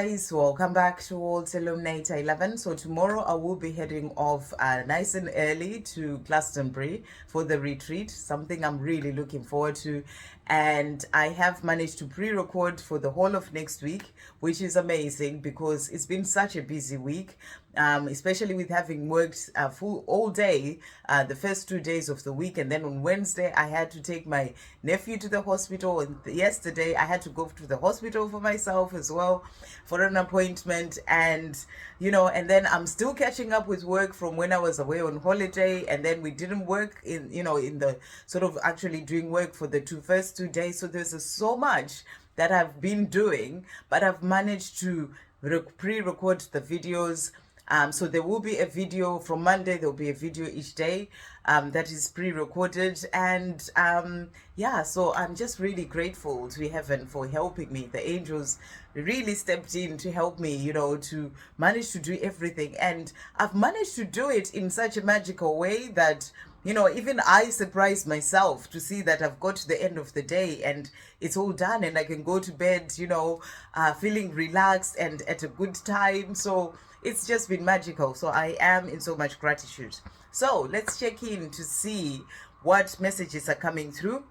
Guys, welcome back to World Illuminator 11. So tomorrow I will be heading off nice and early to Glastonbury for the retreat, something I'm really looking forward to. And I have managed to pre-record for the whole of next week, which is amazing because it's been such a busy week. Especially with having worked full all day the first 2 days of the week, and then on Wednesday I had to take my nephew to the hospital, and yesterday I had to go to the hospital for myself as well for an appointment, and and then I'm still catching up with work from when I was away on holiday, and then we didn't work in the sort of actually doing work for the first 2 days. So there's so much that I've been doing, but I've managed to pre-record the videos. So there will be a video from Monday. There will be a video each day that is pre-recorded, and yeah, so I'm just really grateful to heaven for helping me. The angels really stepped in to help me, to manage to do everything, and I've managed to do it in such a magical way that even I surprised myself to see that I've got to the end of the day and it's all done, and I can go to bed, feeling relaxed and at a good time. So it's just been magical. So I am in so much gratitude. So let's check in to see what messages are coming through.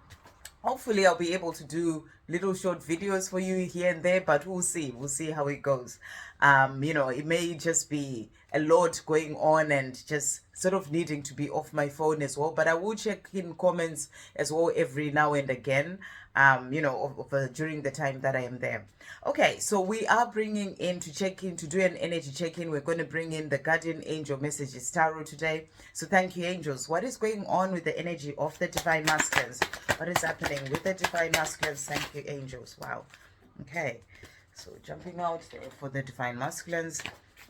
Hopefully I'll be able to do little short videos for you here and there, but we'll see how it goes. It may just be a lot going on and just sort of needing to be off my phone as well, but I will check in comments as well every now and again, during the time that I am there. Okay, so we are bringing in to check in, to do an energy check-in. We're going to bring in the Guardian Angel Messages Tarot today. So thank you, angels. What is going on with the energy of the Divine Masculines? What is happening with the Divine Masculines? Thank you, angels. Wow. Okay, so jumping out there for the Divine Masculines.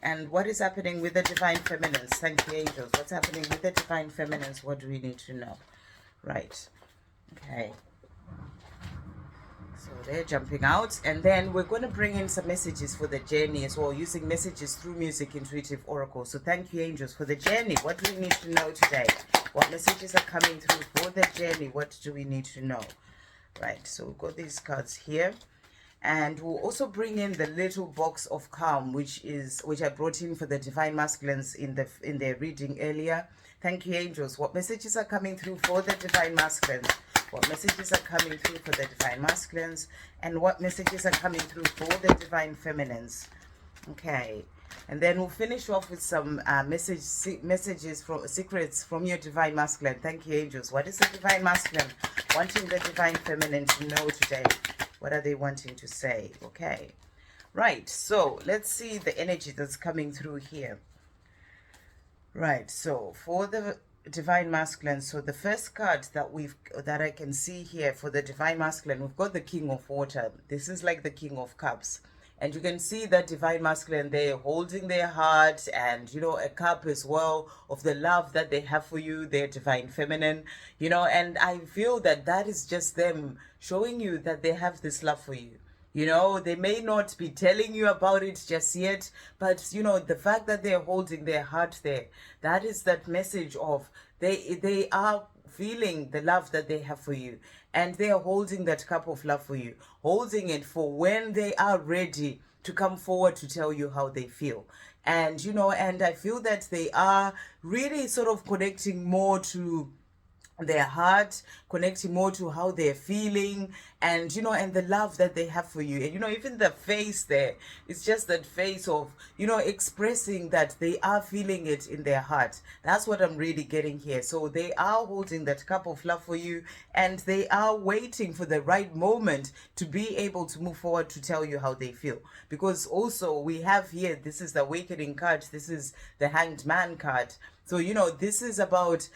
And what is happening with the Divine Feminines? Thank you, angels. What's happening with the Divine Feminines? What do we need to know? Right. Okay. So they're jumping out, and then we're going to bring in some messages for the journey as well, using messages through music, intuitive oracle. So thank you, angels, for the journey. What do we need to know today? What messages are coming through for the journey? What do we need to know? Right, so we've got these cards here, and we'll also bring in the little box of calm, which I brought in for the Divine Masculines in their reading earlier. Thank you, angels. What messages are coming through for the Divine Masculines? What messages are coming through for the Divine Masculines, and what messages are coming through for the Divine Feminines? Okay, and then we'll finish off with some messages from secrets from your Divine Masculine. Thank you, angels. What is the Divine Masculine wanting the Divine Feminine to know today? What are they wanting to say? Okay, right, so let's see the energy that's coming through here. Right, so for the Divine Masculine, so the first card that I can see here for the Divine Masculine, we've got the King of Water. This is like the King of Cups, and you can see that Divine Masculine, they're holding their heart and a cup as well of the love that they have for you, their Divine Feminine, and I feel that is just them showing you that they have this love for you. They may not be telling you about it just yet, but, the fact that they're holding their heart there, that is that message of they are feeling the love that they have for you, and they are holding that cup of love for you, holding it for when they are ready to come forward to tell you how they feel. And, and I feel that they are really sort of connecting more to their heart, connecting more to how they're feeling, and and the love that they have for you. And even the face there, it's just that face of expressing that they are feeling it in their heart. That's what I'm really getting here. So they are holding that cup of love for you, and they are waiting for the right moment to be able to move forward to tell you how they feel. Because also we have here, this is the Awakening card, this is the Hanged Man card. So, this is about,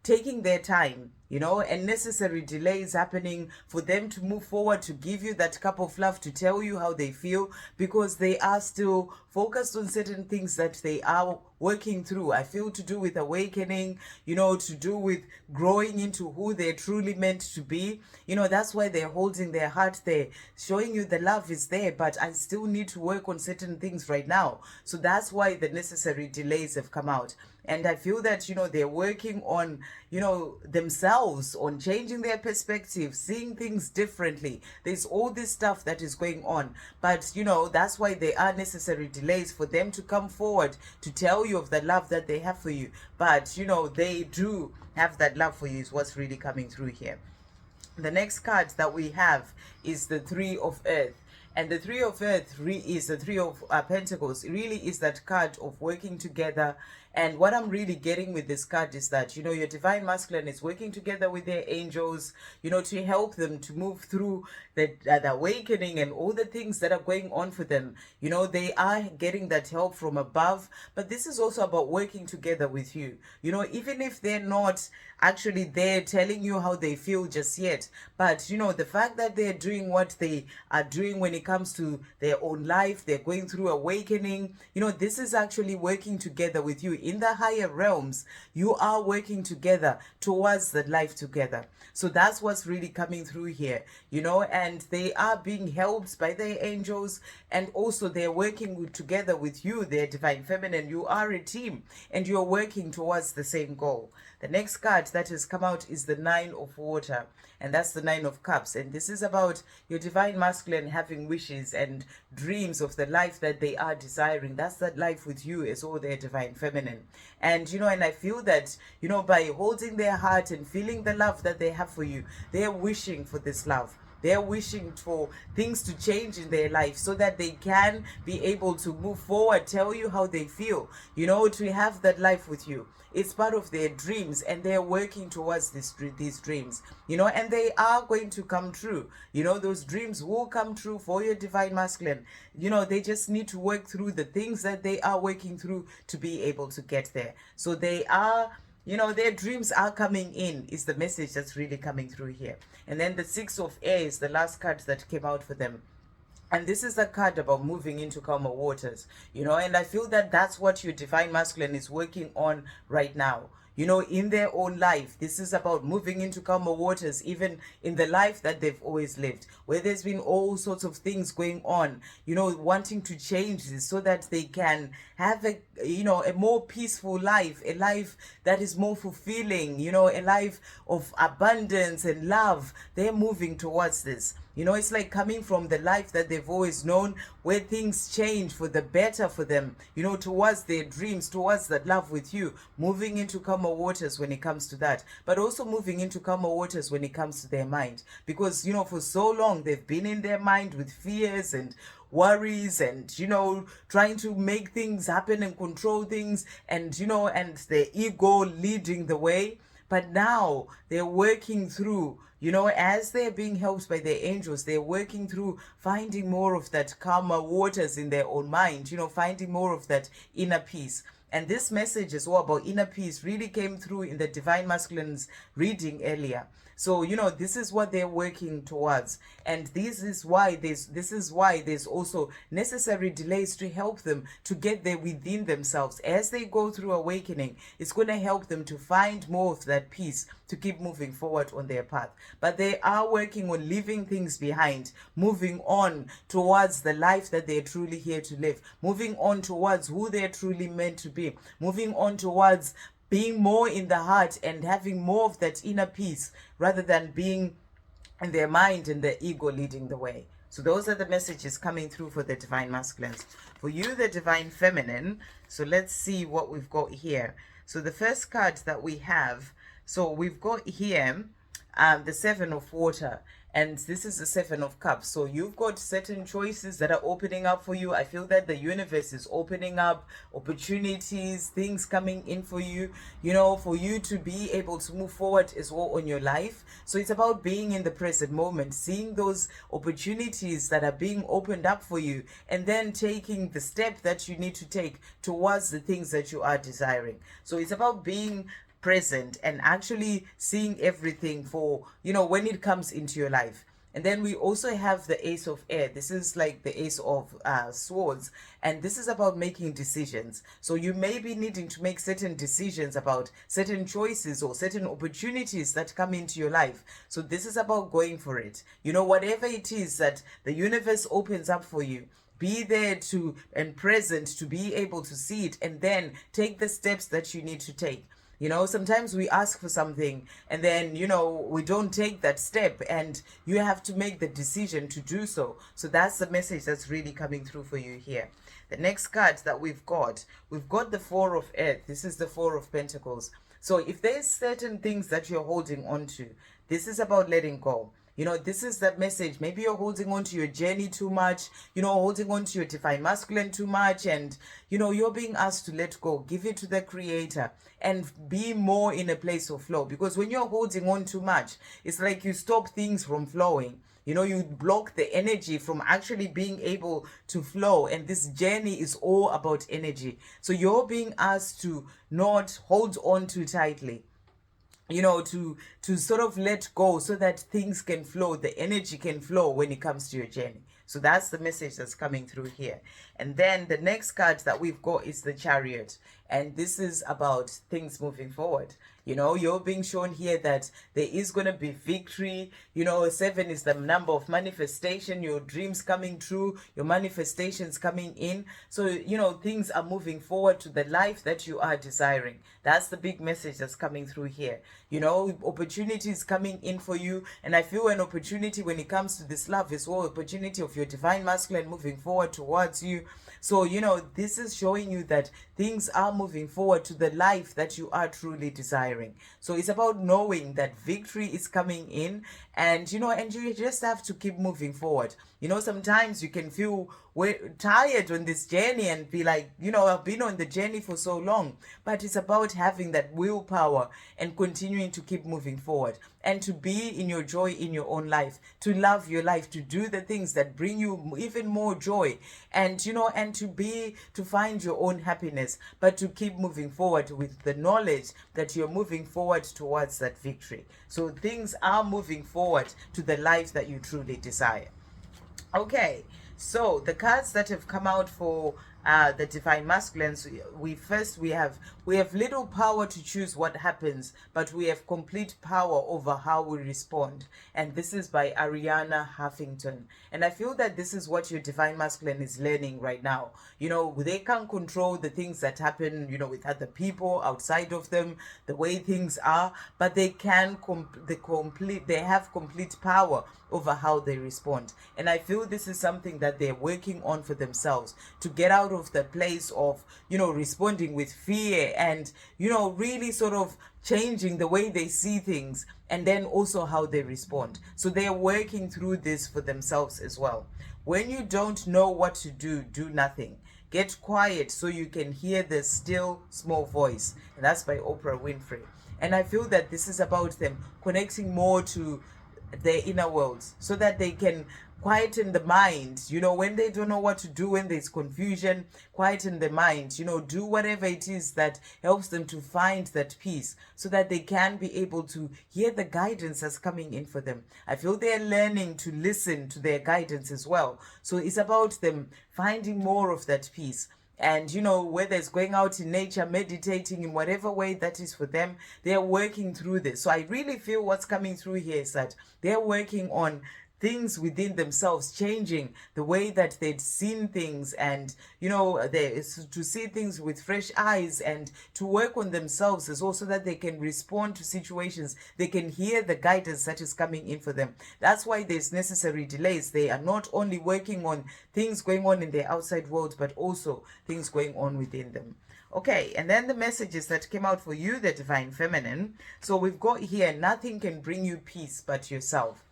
taking their time, and necessary delays happening for them to move forward, to give you that cup of love, to tell you how they feel, because they are still focused on certain things that they are working through. I feel to do with awakening, you know, to do with growing into who they're truly meant to be. You know, that's why they're holding their heart there, showing you the love is there, but I still need to work on certain things right now. So that's why the necessary delays have come out. And I feel that, you know, they're working on, you know, themselves, on changing their perspective, seeing things differently. There's all this stuff that is going on. But, you know, that's why there are necessary delays for them to come forward to tell you of the love that they have for you. But, you know, they do have that love for you is what's really coming through here. The next card that we have is the Three of Earth. And the Three of Earth is the Three of Pentacles. It really is that card of working together. And what I'm really getting with this card is that, you know, your divine masculine is working together with their angels, you know, to help them to move through the awakening and all the things that are going on for them. You know, they are getting that help from above. But this is also about working together with you. You know, even if they're not actually there telling you how they feel just yet, but, you know, the fact that they're doing what they are doing when it comes to their own life, they're going through awakening, you know, this is actually working together with you. In the higher realms, you are working together towards the life together. So that's what's really coming through here, you know, and they are being helped by their angels, and also they're working together with you, their divine feminine. You are a team and you're working towards the same goal. The next card that has come out is the Nine of Water, and that's the Nine of Cups. And this is about your divine masculine having wishes and dreams of the life that they are desiring. That's that life with you as all their divine feminine. And, you know, and I feel that, you know, by holding their heart and feeling the love that they have for you, they're wishing for this love. They're wishing for things to change in their life so that they can be able to move forward, tell you how they feel, you know, to have that life with you. It's part of their dreams, and they're working towards these dreams, you know, and they are going to come true. You know, those dreams will come true for your divine masculine. You know, they just need to work through the things that they are working through to be able to get there. So they are, you know, their dreams are coming in, is the message that's really coming through here. And then the Six of Air is the last card that came out for them. And this is a card about moving into calmer waters, you know, and I feel that that's what your divine masculine is working on right now. You know, in their own life, this is about moving into calmer waters, even in the life that they've always lived, where there's been all sorts of things going on, you know, wanting to change this so that they can have a, you know, a more peaceful life, a life that is more fulfilling, you know, a life of abundance and love. They're moving towards this. You know, it's like coming from the life that they've always known, where things change for the better for them, you know, towards their dreams, towards that love with you, moving into calmer waters when it comes to that, but also moving into calmer waters when it comes to their mind. Because, you know, for so long they've been in their mind with fears and worries and, you know, trying to make things happen and control things, and, you know, and their ego leading the way. But now they're working through, you know, as they're being helped by their angels, they're working through finding more of that calmer waters in their own mind, you know, finding more of that inner peace. And this message as well about inner peace really came through in the Divine Masculine's reading earlier. So, you know, this is what they're working towards. And this is why there's also necessary delays to help them to get there within themselves. As they go through awakening, it's going to help them to find more of that peace to keep moving forward on their path. But they are working on leaving things behind, moving on towards the life that they're truly here to live, moving on towards who they're truly meant to be, moving on towards being more in the heart and having more of that inner peace rather than being in their mind and their ego leading the way. So those are the messages coming through for the divine masculines. For you, the divine feminine, so let's see what we've got here. So the first card that we have, so we've got here the Seven of Water. And this is the Seven of Cups. So you've got certain choices that are opening up for you. I feel that the universe is opening up opportunities, things coming in for you, you know, for you to be able to move forward as well on your life. So it's about being in the present moment, seeing those opportunities that are being opened up for you, and then taking the step that you need to take towards the things that you are desiring. So it's about being present and actually seeing everything for, you know, when it comes into your life. And then we also have the Ace of Air. This is like the Ace of Swords. And this is about making decisions. So you may be needing to make certain decisions about certain choices or certain opportunities that come into your life. So this is about going for it. You know, whatever it is that the universe opens up for you, be there to and present to be able to see it, and then take the steps that you need to take. You know, sometimes we ask for something and then, you know, we don't take that step, and you have to make the decision to do so. So that's the message that's really coming through for you here. The next card that we've got the Four of Earth. This is the Four of Pentacles. So if there's certain things that you're holding on to, this is about letting go. You know, this is that message. Maybe you're holding on to your journey too much, you know, holding on to your divine masculine too much, and, you know, you're being asked to let go. Give it to the Creator and be more in a place of flow. Because when you're holding on too much, it's like you stop things from flowing. You know, you block the energy from actually being able to flow. And this journey is all about energy. So you're being asked to not hold on too tightly, you know, to sort of let go so that things can flow, the energy can flow when it comes to your journey. So that's the message that's coming through here. And then the next card that we've got is the Chariot. And this is about things moving forward. You know, you're being shown here that there is going to be victory. You know, 7 is the number of manifestation, your dreams coming true, your manifestations coming in. So, you know, things are moving forward to the life that you are desiring. That's the big message that's coming through here. You know, opportunities coming in for you. And I feel an opportunity when it comes to this love as well, opportunity of your divine masculine moving forward towards you. So, you know, this is showing you that things are moving forward to the life that you are truly desiring. So it's about knowing that victory is coming in, and, you know, and you just have to keep moving forward. You know, sometimes you can feel tired on this journey and be like, you know, I've been on the journey for so long, but it's about having that willpower and continuing to keep moving forward and to be in your joy in your own life, to love your life, to do the things that bring you even more joy, and, you know, and to find your own happiness, but to keep moving forward with the knowledge that you're moving forward towards that victory. So things are moving forward to the life that you truly desire. Okay, so the cards that have come out for the divine masculines, we have little power to choose what happens, but we have complete power over how we respond. And this is by Ariana Huffington. And I feel that this is what your divine masculine is learning right now. You know, they can't control the things that happen, you know, with other people outside of them, the way things are, but they can they have complete power over how they respond. And I feel this is something that they're working on for themselves, to get out of the place of, you know, responding with fear, and, you know, really sort of changing the way they see things, and then also how they respond. So they're working through this for themselves as well. When you don't know what to do, do nothing. Get quiet so you can hear the still small voice. And that's by Oprah Winfrey. And I feel that this is about them connecting more to their inner worlds so that they can quieten the mind. You know, when they don't know what to do, when there's confusion, quieten the mind, you know, do whatever it is that helps them to find that peace so that they can be able to hear the guidance that's coming in for them. I feel they're learning to listen to their guidance as well. So it's about them finding more of that peace. And, you know, whether it's going out in nature, meditating, in whatever way that is for them, they're working through this. So I really feel what's coming through here is that they're working on things within themselves, changing the way that they'd seen things, and, you know, to see things with fresh eyes, and to work on themselves as well so that they can respond to situations. They can hear the guidance that is coming in for them. That's why there's necessary delays. They are not only working on things going on in their outside world, but also things going on within them. Okay, and then the messages that came out for you, the divine feminine. So we've got here, nothing can bring you peace but yourself.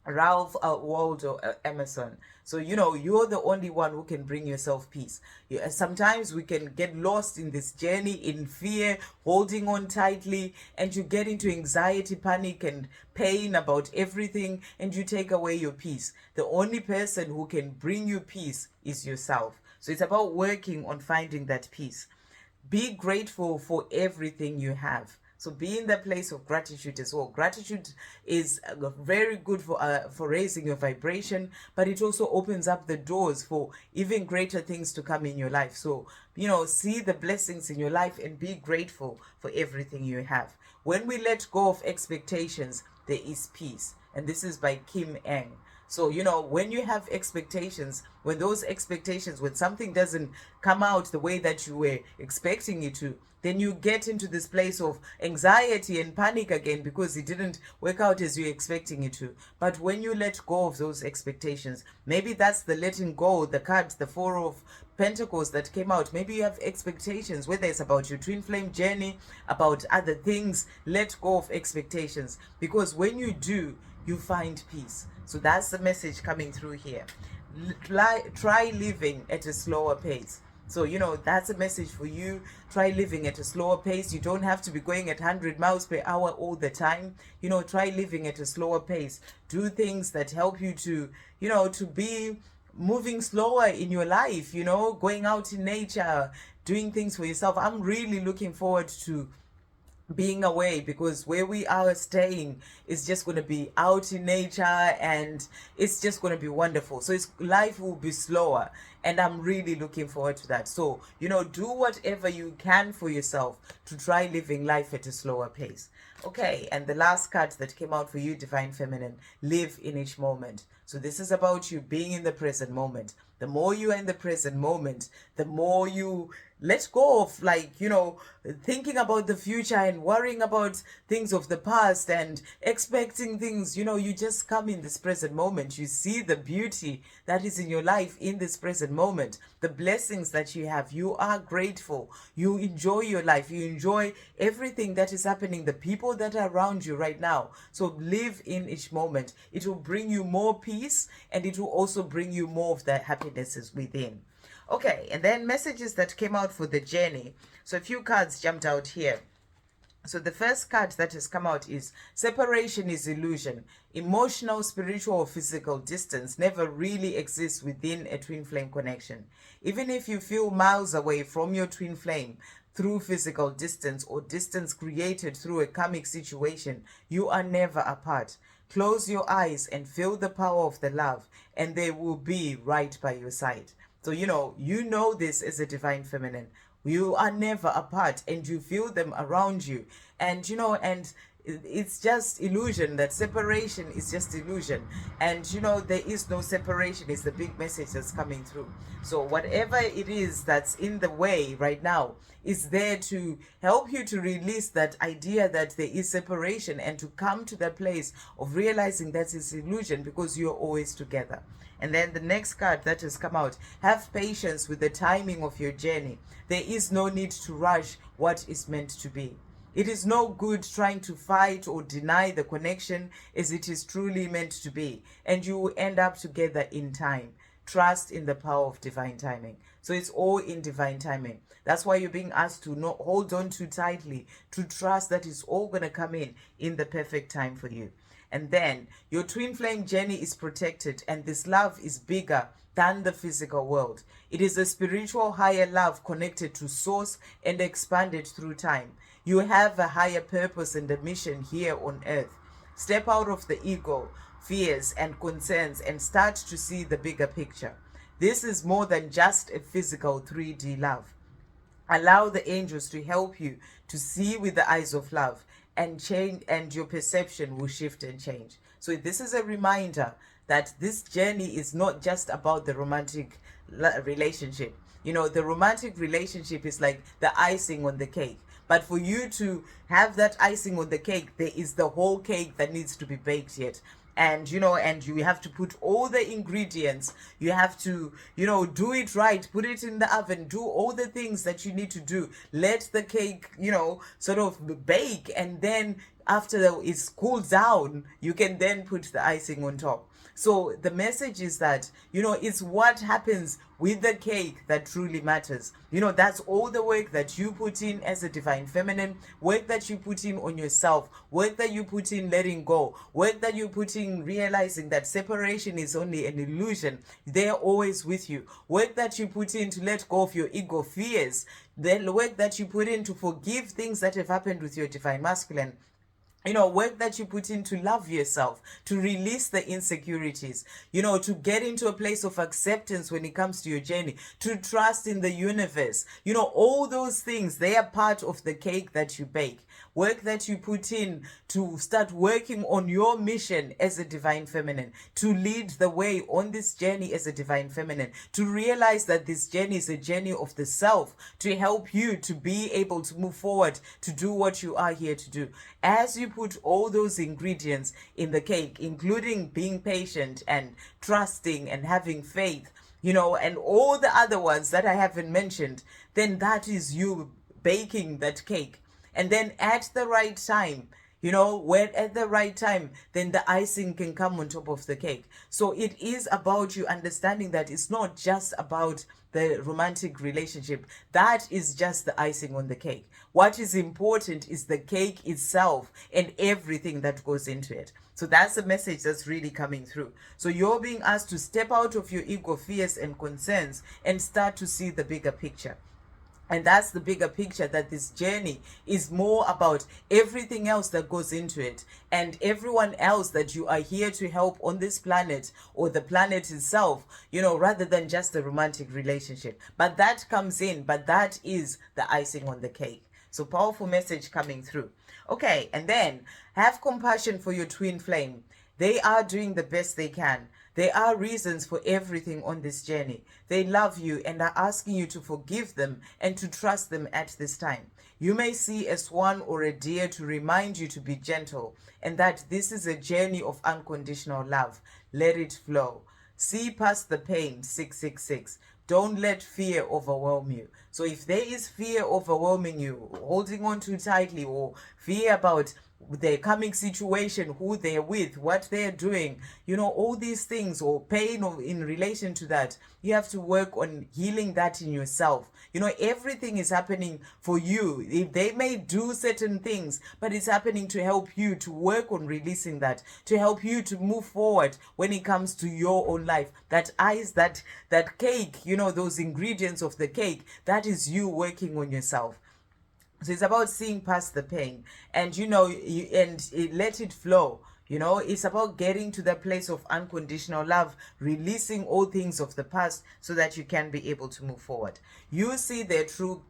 Ralph Waldo Emerson. So, you know, you're the only one who can bring yourself peace. Sometimes we can get lost in this journey in fear, holding on tightly, and you get into anxiety, panic, and pain about everything, and you take away your peace. The only person who can bring you peace is yourself. So it's about working on finding that peace. Be grateful for everything you have. So be in the place of gratitude as well. Gratitude is very good for raising your vibration, but it also opens up the doors for even greater things to come in your life. So, see the blessings in your life and be grateful for everything you have. When we let go of expectations, there is peace. And this is by Kim Eng. So, when you have expectations, when something doesn't come out the way that you were expecting it to, then you get into this place of anxiety and panic again because it didn't work out as you're expecting it to. But when you let go of those expectations, maybe that's the letting go, the cards, the Four of Pentacles that came out. Maybe you have expectations, whether it's about your twin flame journey, about other things. Let go of expectations, because when you do, you find peace. So that's the message coming through here. Try living at a slower pace. So, that's a message for you. Try living at a slower pace. You don't have to be going at 100 miles per hour all the time. Try living at a slower pace. Do things that help you to, to be moving slower in your life, going out in nature, doing things for yourself. I'm really looking forward to being away, because where we are staying is just going to be out in nature and it's just going to be wonderful. So life will be slower, and I'm really looking forward to that. So do whatever you can for yourself to try living life at a slower pace. Okay, and the last card that came out for you, Divine Feminine, live in each moment. So this is about you being in the present moment. The more you are in the present moment, the more you let go of thinking about the future and worrying about things of the past and expecting things. You just come in this present moment. You see the beauty that is in your life in this present moment, the blessings that you have. You are grateful. You enjoy your life. You enjoy everything that is happening, the people that are around you right now. So live in each moment. It will bring you more peace, and it will also bring you more of the happinesses within. Okay, and then messages that came out for the journey. So a few cards jumped out here. So the first card that has come out is separation is illusion. Emotional, spiritual, or physical distance never really exists within a twin flame connection. Even if you feel miles away from your twin flame through physical distance or distance created through a karmic situation, you are never apart. Close your eyes and feel the power of the love, and they will be right by your side. So, you know this as a Divine Feminine. You are never apart, and you feel them around you. And, and it's just illusion. That separation is just illusion. And, there is no separation is the big message that's coming through. So whatever it is that's in the way right now is there to help you to release that idea that there is separation, and to come to that place of realizing that it's illusion, because you're always together. And then the next card that has come out, have patience with the timing of your journey. There is no need to rush what is meant to be. It is no good trying to fight or deny the connection as it is truly meant to be, and you will end up together in time. Trust in the power of divine timing. So it's all in divine timing. That's why you're being asked to not hold on too tightly, to trust that it's all going to come in the perfect time for you. And then your twin flame journey is protected, and this love is bigger than the physical world. It is a spiritual higher love connected to source and expanded through time. You have a higher purpose and a mission here on earth. Step out of the ego, fears, and concerns and start to see the bigger picture. This is more than just a physical 3D love. Allow the angels to help you to see with the eyes of love, and change, and your perception will shift and change. So this is a reminder that this journey is not just about the romantic relationship. The romantic relationship is like the icing on the cake. But for you to have that icing on the cake, there is the whole cake that needs to be baked yet. And you have to put all the ingredients. You have to do it right, put it in the oven, do all the things that you need to do. Let the cake sort of bake, and then after it's cooled down, you can then put the icing on top. So the message is that, it's what happens with the cake that truly matters. That's all the work that you put in as a divine feminine, work that you put in on yourself, work that you put in letting go, work that you put in realizing that separation is only an illusion. They're always with you. Work that you put in to let go of your ego fears. The work that you put in to forgive things that have happened with your divine masculine. Work that you put in to love yourself, to release the insecurities, to get into a place of acceptance when it comes to your journey, to trust in the universe. All those things, they are part of the cake that you bake. Work that you put in to start working on your mission as a divine feminine, to lead the way on this journey as a divine feminine, to realize that this journey is a journey of the self, to help you to be able to move forward, to do what you are here to do. As you put all those ingredients in the cake, including being patient and trusting and having faith, and all the other ones that I haven't mentioned, then that is you baking that cake. And then at the right time, when at the right time, then the icing can come on top of the cake. So it is about you understanding that it's not just about the romantic relationship. That is just the icing on the cake. What is important is the cake itself and everything that goes into it. So that's the message that's really coming through. So you're being asked to step out of your ego fears and concerns and start to see the bigger picture. And that's the bigger picture, that this journey is more about everything else that goes into it and everyone else that you are here to help on this planet or the planet itself, rather than just the romantic relationship. But that comes in, but that is the icing on the cake. So powerful message coming through. Okay, and then have compassion for your twin flame. They are doing the best they can. There are reasons for everything on this journey. They love you and are asking you to forgive them and to trust them at this time. You may see a swan or a deer to remind you to be gentle and that this is a journey of unconditional love. Let it flow. See past the pain, 666. Don't let fear overwhelm you. So if there is fear overwhelming you, holding on too tightly, or fear about their coming situation, who they're with, what they're doing, all these things, or pain or in relation to that, you have to work on healing that in yourself. Everything is happening for you. If they may do certain things, but it's happening to help you to work on releasing that, to help you to move forward when it comes to your own life. That cake, those ingredients of the cake, that is you working on yourself. So it's about seeing past the pain and, let it flow. It's about getting to the place of unconditional love, releasing all things of the past so that you can be able to move forward. You see their true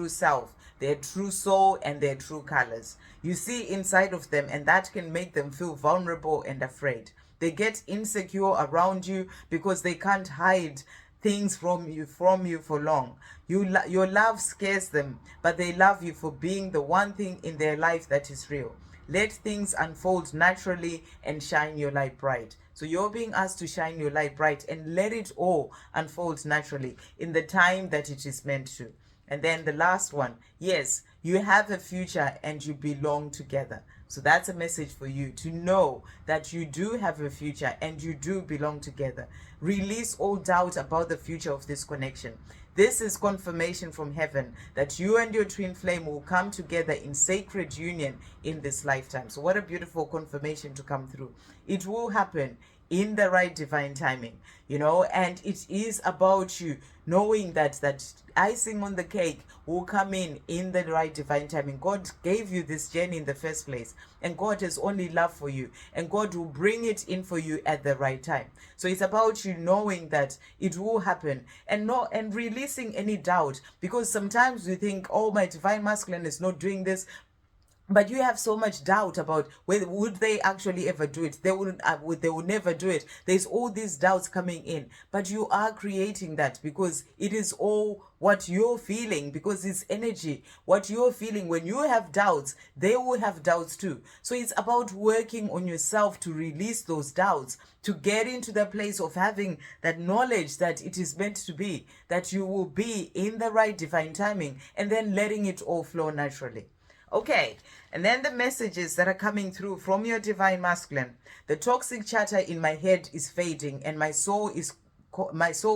self, their true soul, and their true colors. You see inside of them, and that can make them feel vulnerable and afraid. They get insecure around you because they can't hide things from you for long. Your love scares them, but they love you for being the one thing in their life that is real. Let things unfold naturally and shine your light bright. So you're being asked to shine your light bright and let it all unfold naturally in the time that it is meant to. And then the last one, yes, you have a future and you belong together. So that's a message for you to know that you do have a future and you do belong together. Release all doubt about the future of this connection. This is confirmation from heaven that you and your twin flame will come together in sacred union in this lifetime. So what a beautiful confirmation to come through. It will happen in the right divine timing, and it is about you knowing that icing on the cake will come in the right divine timing. God gave you this journey in the first place, and God has only love for you, and God will bring it in for you at the right time. So it's about you knowing that it will happen and releasing any doubt, because sometimes we think, oh, my divine masculine is not doing this. But you have so much doubt about whether would they actually ever do it. They would never do it. There's all these doubts coming in. But you are creating that because it is all what you're feeling, because it's energy. What you're feeling, when you have doubts, they will have doubts too. So it's about working on yourself to release those doubts, to get into the place of having that knowledge that it is meant to be, that you will be in the right divine timing, and then letting it all flow naturally. Okay, and then the messages that are coming through from your divine masculine. The toxic chatter in my head is fading, and my soul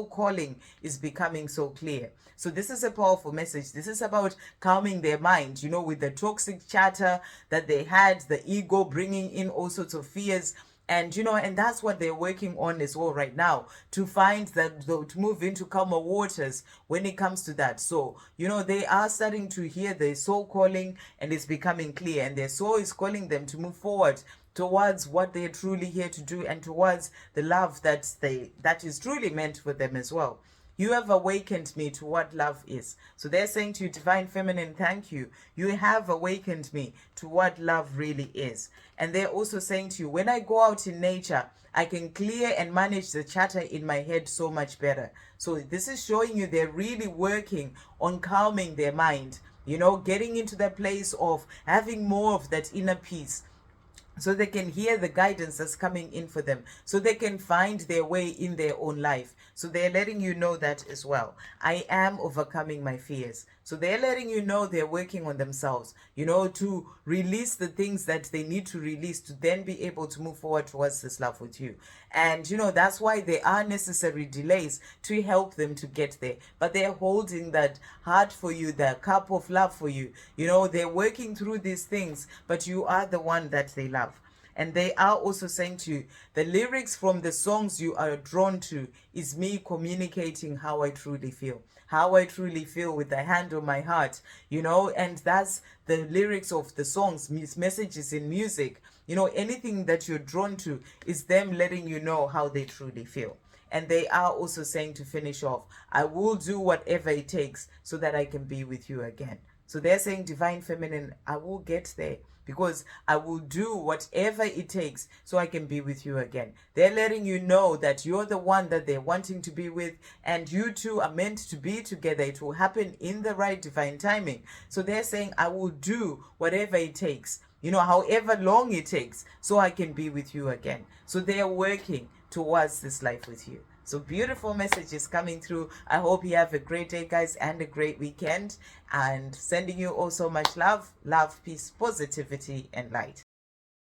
calling is becoming so clear. So this is a powerful message. This is about calming their mind, with the toxic chatter that they had, the ego bringing in all sorts of fears. And that's what they're working on as well right now, to find that, to move into calmer waters when it comes to that. So, they are starting to hear their soul calling, and it's becoming clear, and their soul is calling them to move forward towards what they're truly here to do, and towards the love that is truly meant for them as well. You have awakened me to what love is. So they're saying to you, Divine Feminine, thank you. You have awakened me to what love really is. And they're also saying to you, when I go out in nature, I can clear and manage the chatter in my head so much better. So this is showing you they're really working on calming their mind, getting into that place of having more of that inner peace, so they can hear the guidance that's coming in for them, so they can find their way in their own life. So they're letting you know that as well. I am overcoming my fears. So they're letting you know they're working on themselves, to release the things that they need to release, to then be able to move forward towards this love with you. And that's why there are necessary delays to help them to get there. But they're holding that heart for you, the cup of love for you. They're working through these things, but you are the one that they love. And they are also saying to you, the lyrics from the songs you are drawn to is me communicating how I truly feel. How I truly feel with the hand on my heart, and that's the lyrics of the songs, messages in music. Anything that you're drawn to is them letting you know how they truly feel. And they are also saying, to finish off, I will do whatever it takes so that I can be with you again. So they're saying, Divine Feminine, I will get there, because I will do whatever it takes so I can be with you again. They're letting you know that you're the one that they're wanting to be with, and you two are meant to be together. It will happen in the right divine timing. So they're saying, I will do whatever it takes, however long it takes, so I can be with you again. So they are working towards this life with you. So beautiful messages coming through. I hope you have a great day, guys, and a great weekend. And sending you all so much love, peace, positivity, and light.